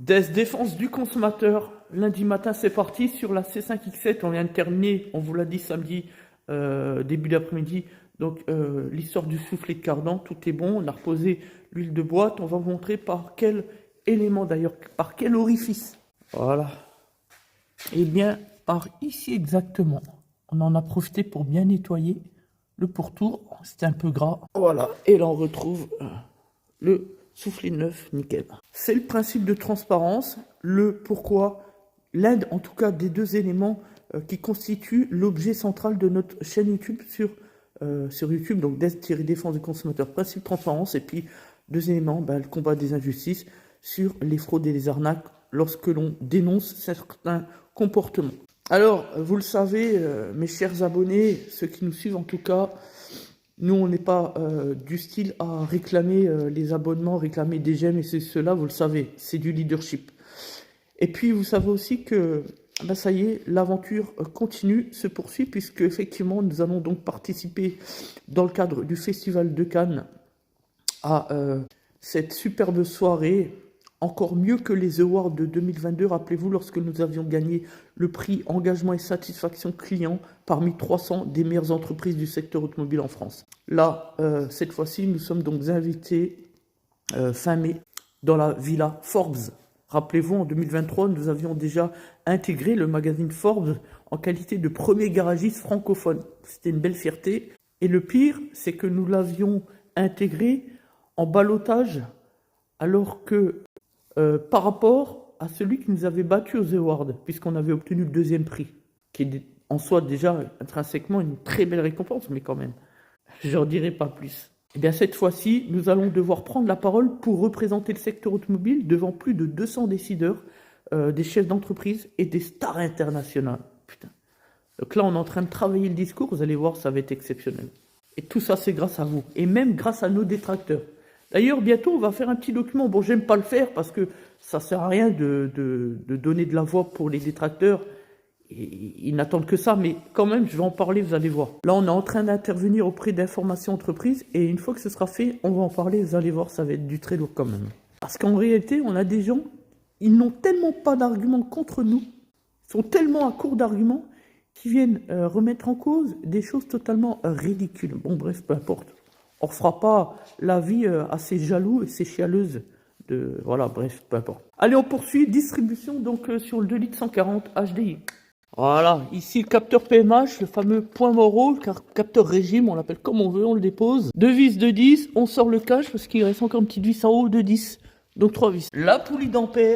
Défense du consommateur. Lundi matin, c'est parti sur la C5X7. On vient de terminer, on vous l'a dit samedi, début d'après-midi. Donc, l'histoire du soufflet de cardan, tout est bon. On a reposé l'huile de boîte. On va vous montrer par quel élément d'ailleurs, par quel orifice. Voilà. Et bien, par ici exactement. On en a profité pour bien nettoyer le pourtour. C'était un peu gras. Voilà. Et là, on retrouve le soufflet neuf, nickel. C'est le principe de transparence, le pourquoi, l'un en tout cas des deux éléments qui constituent l'objet central de notre chaîne YouTube sur YouTube, donc défense du consommateur, principe de transparence, et puis deux éléments, le combat des injustices sur les fraudes et les arnaques lorsque l'on dénonce certains comportements. Alors, vous le savez, mes chers abonnés, ceux qui nous suivent en tout cas, nous, on n'est pas du style à réclamer les abonnements, réclamer des j'aime et cela, vous le savez, c'est du leadership. Et puis, vous savez aussi que, ça y est, l'aventure continue, se poursuit, puisque effectivement, nous allons donc participer dans le cadre du Festival de Cannes à cette superbe soirée, encore mieux que les Awards de 2022. Rappelez-vous, lorsque nous avions gagné le prix Engagement et Satisfaction Client parmi 300 des meilleures entreprises du secteur automobile en France. Là, cette fois-ci, nous sommes donc invités fin mai dans la Villa Forbes. Rappelez-vous, en 2023, nous avions déjà intégré le magazine Forbes en qualité de premier garagiste francophone. C'était une belle fierté. Et le pire, c'est que nous l'avions intégré en ballottage, alors que par rapport à celui qui nous avait battu aux Awards, puisqu'on avait obtenu le deuxième prix, qui est en soi déjà intrinsèquement une très belle récompense, mais quand même, je n'en dirai pas plus. Et bien cette fois-ci, nous allons devoir prendre la parole pour représenter le secteur automobile devant plus de 200 décideurs, des chefs d'entreprise et des stars internationales. Putain. Donc là, on est en train de travailler le discours, vous allez voir, ça va être exceptionnel. Et tout ça, c'est grâce à vous, et même grâce à nos détracteurs. D'ailleurs, bientôt, on va faire un petit document. Bon, j'aime pas le faire parce que ça sert à rien de donner de la voix pour les détracteurs. Ils n'attendent que ça, mais quand même, je vais en parler, vous allez voir. Là, on est en train d'intervenir auprès d'Information Entreprise, et une fois que ce sera fait, on va en parler, vous allez voir, ça va être du très lourd quand même. Parce qu'en réalité, on a des gens, ils n'ont tellement pas d'arguments contre nous, ils sont tellement à court d'arguments, qu'ils viennent remettre en cause des choses totalement ridicules. Bon, bref, peu importe. On ne fera pas la vie à ces jaloux et ces chialeuses de... Voilà, bref, peu importe. Allez, on poursuit. Distribution, donc, sur le 2 litres 140 HDI. Voilà, ici le capteur PMH, le fameux point Moreau, le capteur régime, on l'appelle comme on veut, on le dépose. 2 vis de 10, on sort le cache parce qu'il reste encore une petite vis en haut de 10. Donc 3 vis. La poulie d'ampère.